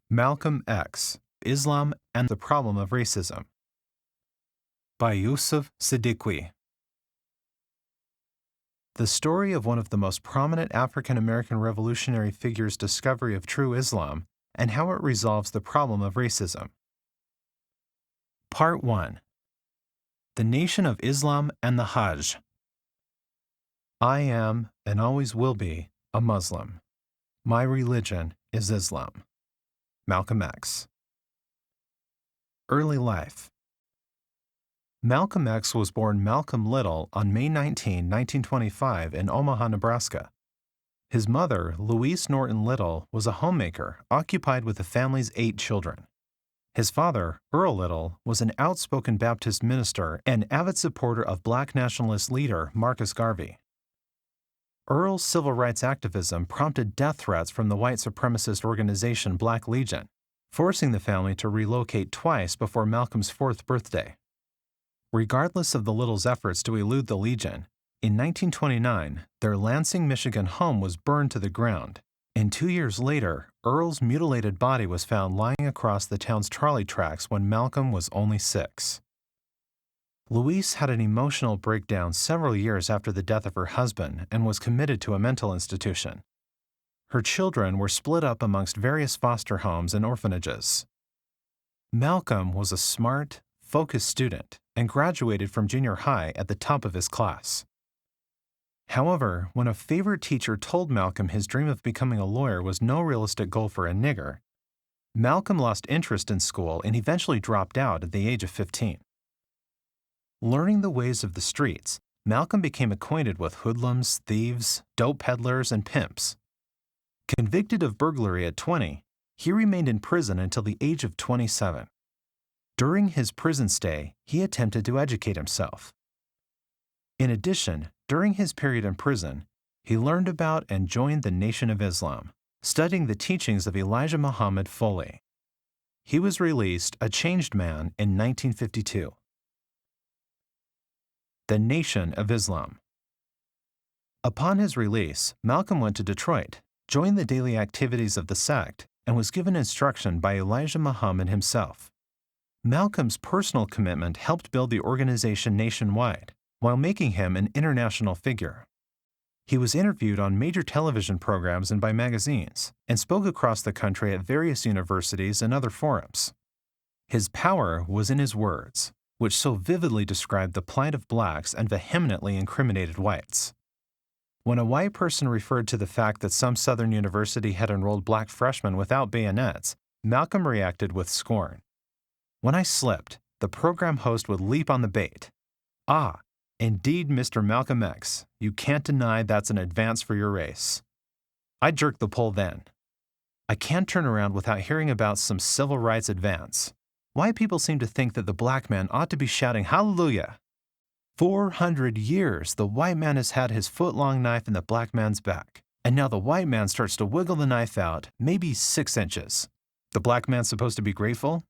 Malcolm X, Islam and the Problem of Racism, by Yusuf Siddiqui. The story of one of the most prominent African American revolutionary figures' discovery of true Islam and how it resolves the problem of racism. Part 1. The Nation of Islam and the Hajj. I am, and always will be, a Muslim. My religion is Islam. Malcolm X. Early life. Malcolm X was born Malcolm Little on May 19, 1925 in Omaha, Nebraska. His mother, Louise Norton Little, was a homemaker occupied with the family's 8 children. His father, Earl Little, was an outspoken Baptist minister and avid supporter of Black nationalist leader Marcus Garvey. Earl's civil rights activism prompted death threats from the white supremacist organization Black Legion, forcing the family to relocate twice before Malcolm's 4th birthday. Regardless of the Littles' efforts to elude the Legion, in 1929, their Lansing, Michigan home was burned to the ground, and 2 years later, Earl's mutilated body was found lying across the town's trolley tracks when Malcolm was only 6. Louise had an emotional breakdown several years after the death of her husband and was committed to a mental institution. Her children were split up amongst various foster homes and orphanages. Malcolm was a smart, focused student and graduated from junior high at the top of his class. However, when a favorite teacher told Malcolm his dream of becoming a lawyer was no realistic goal for a nigger, Malcolm lost interest in school and eventually dropped out at the age of 15. Learning the ways of the streets, Malcolm became acquainted with hoodlums, thieves, dope peddlers, and pimps. Convicted of burglary at 20, he remained in prison until the age of 27. During his prison stay, he attempted to educate himself. In addition, during his period in prison, he learned about and joined the Nation of Islam, studying the teachings of Elijah Muhammad fully. He was released a changed man in 1952. The Nation of Islam. Upon his release, Malcolm went to Detroit, joined the daily activities of the sect, and was given instruction by Elijah Muhammad himself. Malcolm's personal commitment helped build the organization nationwide, while making him an international figure. He was interviewed on major television programs and by magazines, and spoke across the country at various universities and other forums. His power was in his words, which so vividly described the plight of blacks and vehemently incriminated whites. When a white person referred to the fact that some Southern university had enrolled black freshmen without bayonets, Malcolm reacted with scorn. When I slipped, the program host would leap on the bait. Ah, indeed, Mr. Malcolm X, you can't deny that's an advance for your race. I jerked the pole then. I can't turn around without hearing about some civil rights advance. White people seem to think that the black man ought to be shouting hallelujah. 400 years the white man has had his foot-long knife in the black man's back, and now the white man starts to wiggle the knife out, maybe 6 inches. The black man's supposed to be grateful?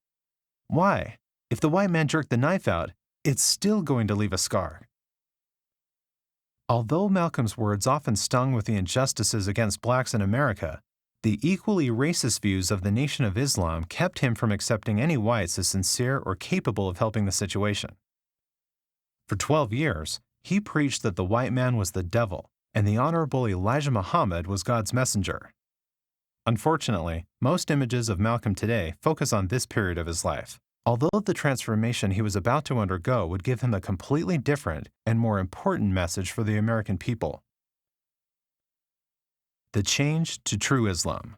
Why? If the white man jerked the knife out, it's still going to leave a scar. Although Malcolm's words often stung with the injustices against blacks in America, the equally racist views of the Nation of Islam kept him from accepting any whites as sincere or capable of helping the situation. For 12 years, he preached that the white man was the devil and the Honorable Elijah Muhammad was God's messenger. Unfortunately, most images of Malcolm today focus on this period of his life, although the transformation he was about to undergo would give him a completely different and more important message for the American people. The change to true Islam.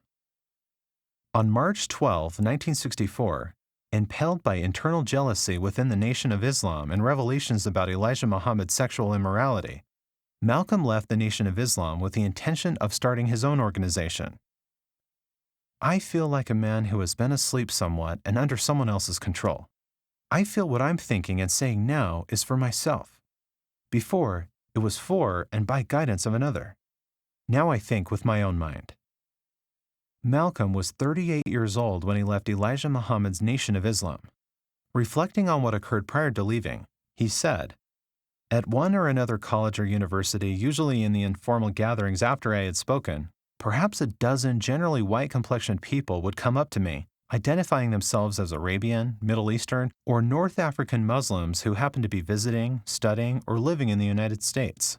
On March 12, 1964, impelled by internal jealousy within the Nation of Islam and revelations about Elijah Muhammad's sexual immorality, Malcolm left the Nation of Islam with the intention of starting his own organization. I feel like a man who has been asleep somewhat and under someone else's control. I feel what I'm thinking and saying now is for myself. Before, it was for and by guidance of another. Now I think with my own mind. Malcolm was 38 years old when he left Elijah Muhammad's Nation of Islam. Reflecting on what occurred prior to leaving, he said, "At one or another college or university, usually in the informal gatherings after I had spoken, Perhaps a dozen generally white-complexioned people would come up to me, identifying themselves as Arabian, Middle Eastern, or North African Muslims who happened to be visiting, studying, or living in the United States.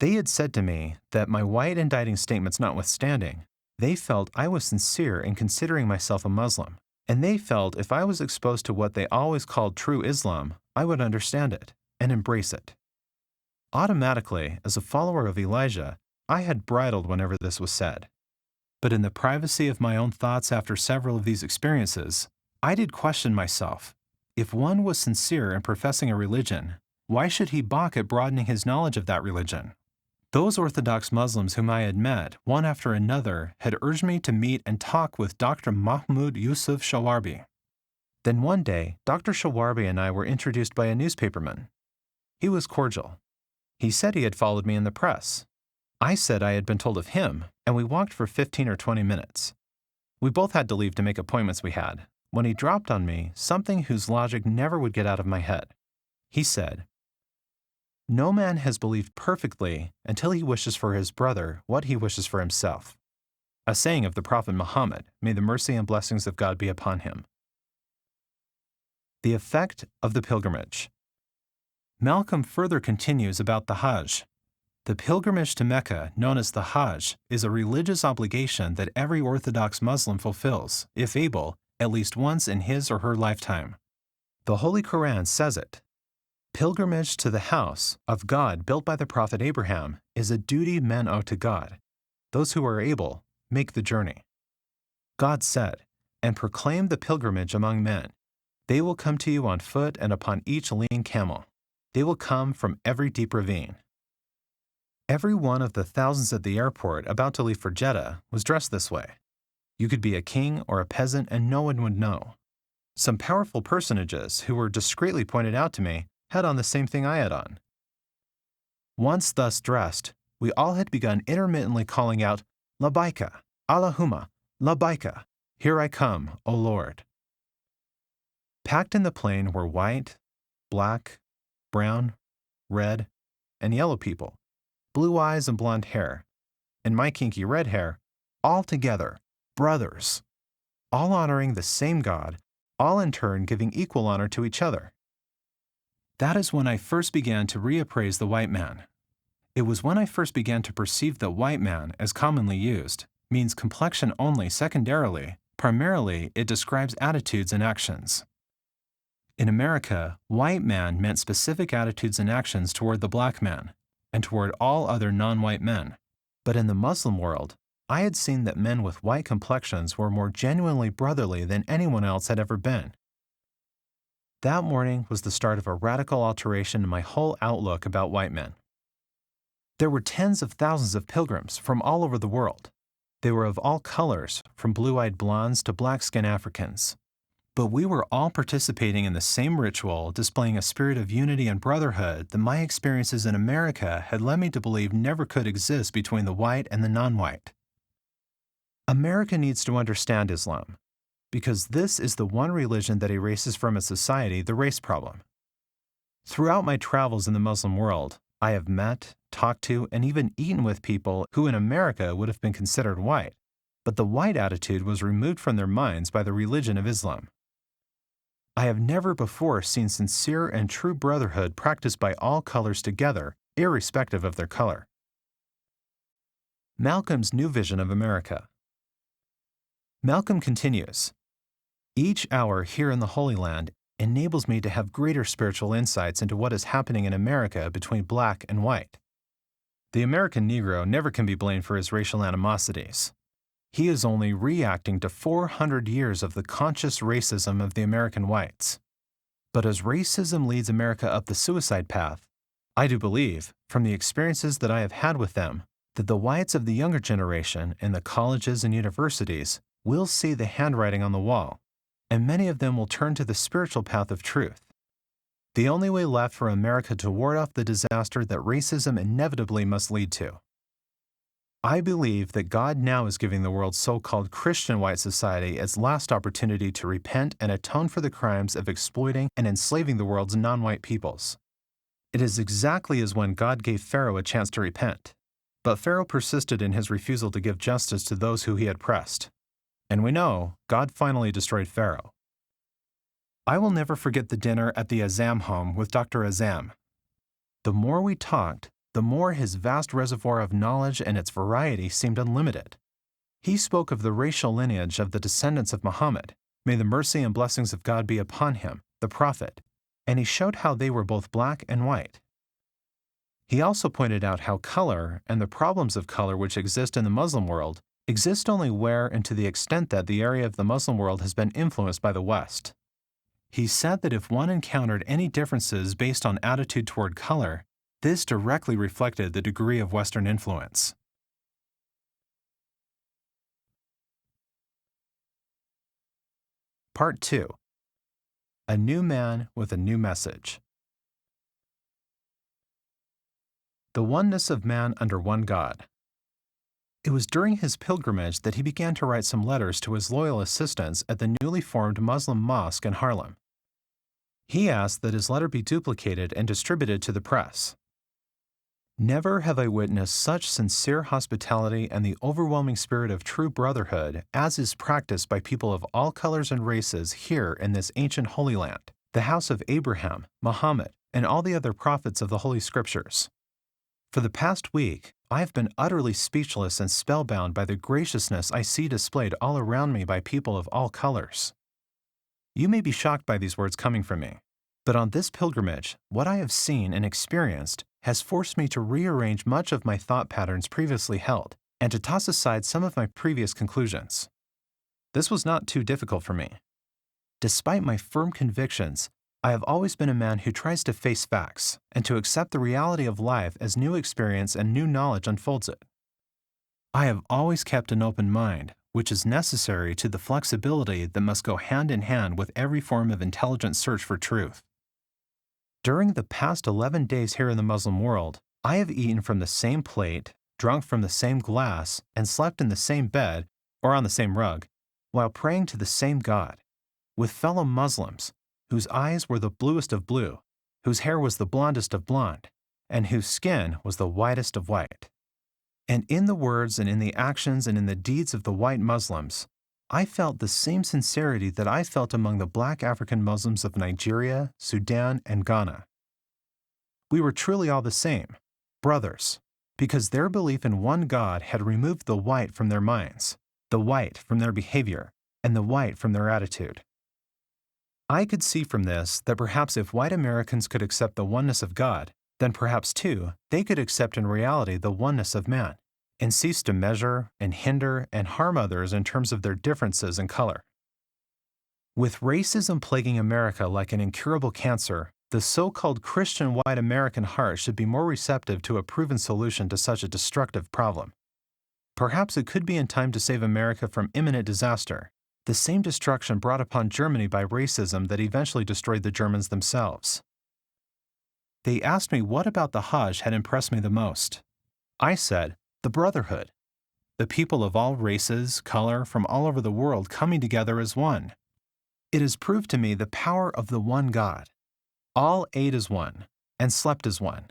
They had said to me that my white indicting statements notwithstanding, they felt I was sincere in considering myself a Muslim, and they felt if I was exposed to what they always called true Islam, I would understand it and embrace it. Automatically, as a follower of Elijah, I had bridled whenever this was said. But in the privacy of my own thoughts after several of these experiences, I did question myself. If one was sincere in professing a religion, why should he balk at broadening his knowledge of that religion? Those Orthodox Muslims whom I had met, one after another, had urged me to meet and talk with Dr. Mahmoud Yusuf Shawarbi. Then one day, Dr. Shawarbi and I were introduced by a newspaperman. He was cordial. He said he had followed me in the press. I said I had been told of him, and we walked for 15 or 20 minutes. We both had to leave to make appointments we had, when he dropped on me something whose logic never would get out of my head. He said, "No man has believed perfectly until he wishes for his brother what he wishes for himself." A saying of the Prophet Muhammad, may the mercy and blessings of God be upon him. The effect of the pilgrimage. Malcolm further continues about the Hajj. The pilgrimage to Mecca, known as the Hajj, is a religious obligation that every Orthodox Muslim fulfills, if able, at least once in his or her lifetime. The Holy Qur'an says it. Pilgrimage to the house of God built by the Prophet Abraham is a duty men owe to God. Those who are able make the journey. God said, "And proclaim the pilgrimage among men. They will come to you on foot and upon each lean camel. They will come from every deep ravine." Every one of the thousands at the airport about to leave for Jeddah was dressed this way. You could be a king or a peasant and no one would know. Some powerful personages, who were discreetly pointed out to me, had on the same thing I had on. Once thus dressed, we all had begun intermittently calling out, "Labbaika, Allahumma, Labbaika, here I come, O Lord." Packed in the plane were white, black, brown, red, and yellow people, blue eyes and blonde hair, and my kinky red hair, all together, brothers, all honoring the same God, all in turn giving equal honor to each other. That is when I first began to reappraise the white man. It was when I first began to perceive that white man, as commonly used, means complexion only secondarily. Primarily, it describes attitudes and actions. In America, white man meant specific attitudes and actions toward the black man, and toward all other non-white men. But in the Muslim world, I had seen that men with white complexions were more genuinely brotherly than anyone else had ever been. That morning was the start of a radical alteration in my whole outlook about white men. There were tens of thousands of pilgrims from all over the world. They were of all colors, from blue-eyed blondes to black-skinned Africans. But we were all participating in the same ritual, displaying a spirit of unity and brotherhood that my experiences in America had led me to believe never could exist between the white and the non-white. America needs to understand Islam, because this is the one religion that erases from its society the race problem. Throughout my travels in the Muslim world, I have met, talked to, and even eaten with people who in America would have been considered white, but the white attitude was removed from their minds by the religion of Islam. I have never before seen sincere and true brotherhood practiced by all colors together, irrespective of their color. Malcolm's new vision of America. Malcolm continues, "Each hour here in the Holy Land enables me to have greater spiritual insights into what is happening in America between black and white. The American Negro never can be blamed for his racial animosities. He is only reacting to 400 years of the conscious racism of the American whites. But as racism leads America up the suicide path, I do believe, from the experiences that I have had with them, that the whites of the younger generation in the colleges and universities will see the handwriting on the wall, and many of them will turn to the spiritual path of truth. The only way left for America to ward off the disaster that racism inevitably must lead to. I believe that God now is giving the world's so-called Christian white society its last opportunity to repent and atone for the crimes of exploiting and enslaving the world's non-white peoples. It is exactly as when God gave Pharaoh a chance to repent. But Pharaoh persisted in his refusal to give justice to those who he had pressed. And we know God finally destroyed Pharaoh. I will never forget the dinner at the Azam home with Dr. Azam. The more we talked, the more his vast reservoir of knowledge and its variety seemed unlimited. He spoke of the racial lineage of the descendants of Muhammad, may the mercy and blessings of God be upon him, the prophet, and he showed how they were both black and white. He also pointed out how color and the problems of color which exist in the Muslim world exist only where and to the extent that the area of the Muslim world has been influenced by the West. He said that if one encountered any differences based on attitude toward color, this directly reflected the degree of Western influence. Part 2. A New Man with a New Message. The Oneness of Man under One God. It was during his pilgrimage that he began to write some letters to his loyal assistants at the newly formed Muslim mosque in Harlem. He asked that his letter be duplicated and distributed to the press. Never have I witnessed such sincere hospitality and the overwhelming spirit of true brotherhood as is practiced by people of all colors and races here in this ancient Holy Land, the house of Abraham, Muhammad, and all the other prophets of the Holy Scriptures. For the past week, I have been utterly speechless and spellbound by the graciousness I see displayed all around me by people of all colors. You may be shocked by these words coming from me, but on this pilgrimage, what I have seen and experienced has forced me to rearrange much of my thought patterns previously held and to toss aside some of my previous conclusions. This was not too difficult for me. Despite my firm convictions, I have always been a man who tries to face facts and to accept the reality of life as new experience and new knowledge unfolds it. I have always kept an open mind, which is necessary to the flexibility that must go hand in hand with every form of intelligent search for truth. During the past 11 days here in the Muslim world, I have eaten from the same plate, drunk from the same glass, and slept in the same bed, or on the same rug, while praying to the same God, with fellow Muslims, whose eyes were the bluest of blue, whose hair was the blondest of blonde, and whose skin was the whitest of white. And in the words and in the actions and in the deeds of the white Muslims, I felt the same sincerity that I felt among the black African Muslims of Nigeria, Sudan, and Ghana. We were truly all the same, brothers, because their belief in one God had removed the white from their minds, the white from their behavior, and the white from their attitude. I could see from this that perhaps if white Americans could accept the oneness of God, then perhaps, too, they could accept in reality the oneness of man, and cease to measure and hinder and harm others in terms of their differences in color. With racism plaguing America like an incurable cancer, the so-called Christian white American heart should be more receptive to a proven solution to such a destructive problem. Perhaps it could be in time to save America from imminent disaster, the same destruction brought upon Germany by racism that eventually destroyed the Germans themselves. They asked me what about the Hajj had impressed me the most. I said, the brotherhood. The people of all races, color, from all over the world coming together as one. It has proved to me the power of the one God. All ate as one, and slept as one.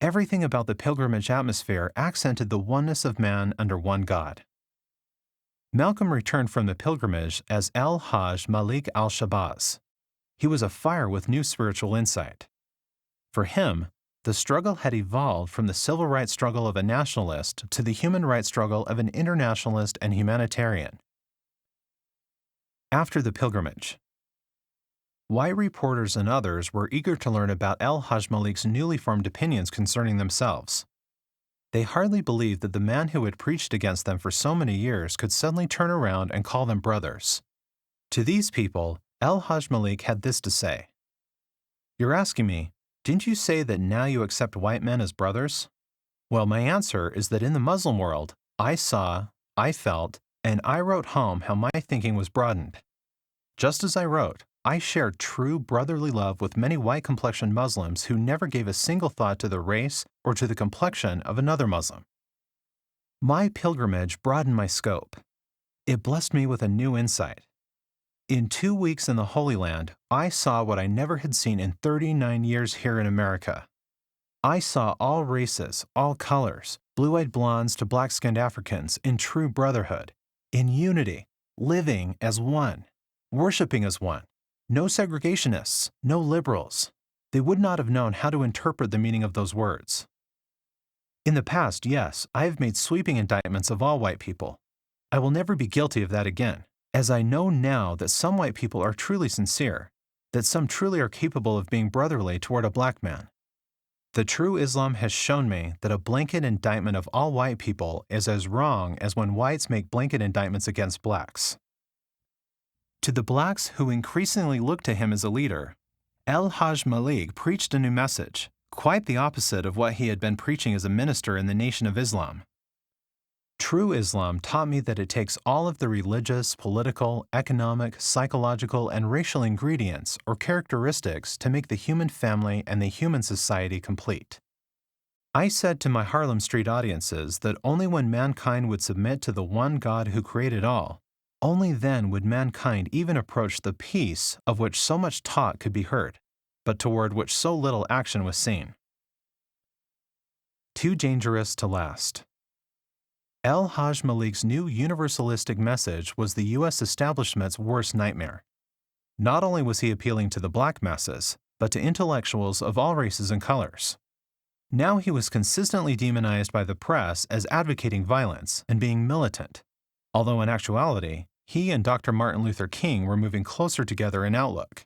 Everything about the pilgrimage atmosphere accented the oneness of man under one God. Malcolm returned from the pilgrimage as El-Hajj Malik al-Shabazz. He was afire with new spiritual insight. For him, the struggle had evolved from the civil rights struggle of a nationalist to the human rights struggle of an internationalist and humanitarian. After the pilgrimage, white reporters and others were eager to learn about El-Hajj Malik's newly formed opinions concerning themselves. They hardly believed that the man who had preached against them for so many years could suddenly turn around and call them brothers. To these people, El-Hajj Malik had this to say: "You're asking me, didn't you say that now you accept white men as brothers? Well, my answer is that in the Muslim world, I saw, I felt, and I wrote home how my thinking was broadened. Just as I wrote, I shared true brotherly love with many white-complexioned Muslims who never gave a single thought to the race or to the complexion of another Muslim. My pilgrimage broadened my scope. It blessed me with a new insight. In 2 weeks in the Holy Land, I saw what I never had seen in 39 years here in America. I saw all races, all colors, blue-eyed blondes to black-skinned Africans in true brotherhood, in unity, living as one, worshiping as one. No segregationists, no liberals. They would not have known how to interpret the meaning of those words. In the past, yes, I have made sweeping indictments of all white people. I will never be guilty of that again, as I know now that some white people are truly sincere, that some truly are capable of being brotherly toward a black man. The true Islam has shown me that a blanket indictment of all white people is as wrong as when whites make blanket indictments against blacks. To the blacks who increasingly look to him as a leader, Hajj Malik preached a new message, quite the opposite of what he had been preaching as a minister in the Nation of Islam. True Islam taught me that it takes all of the religious, political, economic, psychological, and racial ingredients or characteristics to make the human family and the human society complete. I said to my Harlem Street audiences that only when mankind would submit to the one God who created all, only then would mankind even approach the peace of which so much talk could be heard, but toward which so little action was seen. Too dangerous to last. Hajj Malik's new universalistic message was the U.S. establishment's worst nightmare. Not only was he appealing to the black masses, but to intellectuals of all races and colors. Now he was consistently demonized by the press as advocating violence and being militant, although in actuality, he and Dr. Martin Luther King were moving closer together in outlook.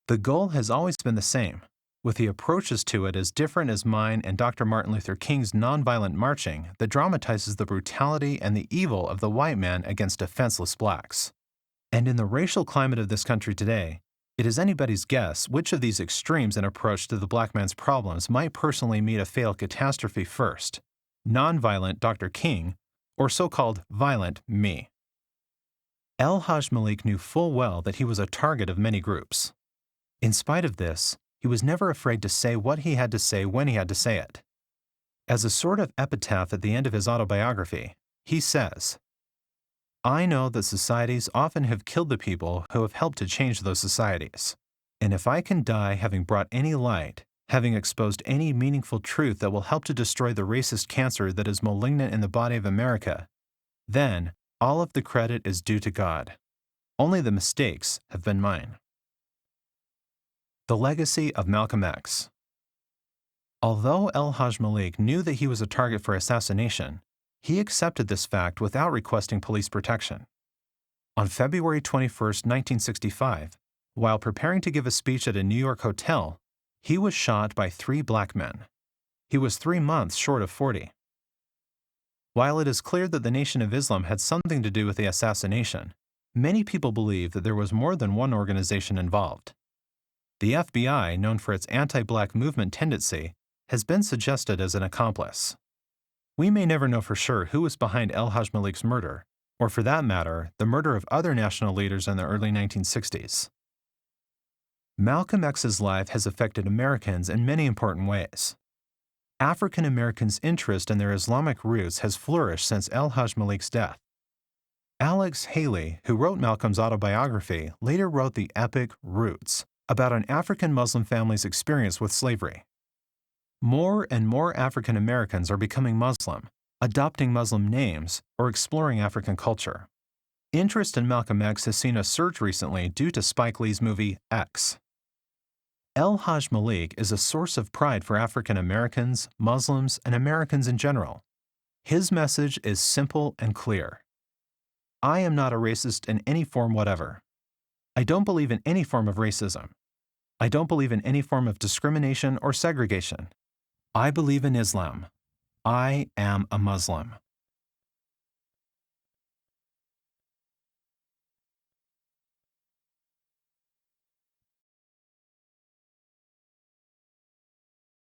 The goal has always been the same, with the approaches to it as different as mine and Dr. Martin Luther King's nonviolent marching that dramatizes the brutality and the evil of the white man against defenseless blacks. And in the racial climate of this country today, it is anybody's guess which of these extremes in approach to the black man's problems might personally meet a fatal catastrophe first: nonviolent Dr. King or so-called violent me. Hajj Malik knew full well that he was a target of many groups. In spite of this, he was never afraid to say what he had to say when he had to say it. As a sort of epitaph at the end of his autobiography, he says, "I know that societies often have killed the people who have helped to change those societies. And if I can die having brought any light, having exposed any meaningful truth that will help to destroy the racist cancer that is malignant in the body of America, then all of the credit is due to God. Only the mistakes have been mine." The legacy of Malcolm X. Although Hajj Malik knew that he was a target for assassination, he accepted this fact without requesting police protection. On February 21, 1965, while preparing to give a speech at a New York hotel, he was shot by 3 black men. He was 3 months short of 40. While it is clear that the Nation of Islam had something to do with the assassination, many people believe that there was more than one organization involved. The FBI, known for its anti-black movement tendency, has been suggested as an accomplice. We may never know for sure who was behind Hajj Malik's murder, or for that matter, the murder of other national leaders in the early 1960s. Malcolm X's life has affected Americans in many important ways. African Americans' interest in their Islamic roots has flourished since Hajj Malik's death. Alex Haley, who wrote Malcolm's autobiography, later wrote the epic Roots, about an African Muslim family's experience with slavery. More and more African Americans are becoming Muslim, adopting Muslim names, or exploring African culture. Interest in Malcolm X has seen a surge recently due to Spike Lee's movie X. Hajj Malik is a source of pride for African Americans, Muslims, and Americans in general. His message is simple and clear. I am not a racist in any form whatever. I don't believe in any form of racism. I don't believe in any form of discrimination or segregation. I believe in Islam. I am a Muslim.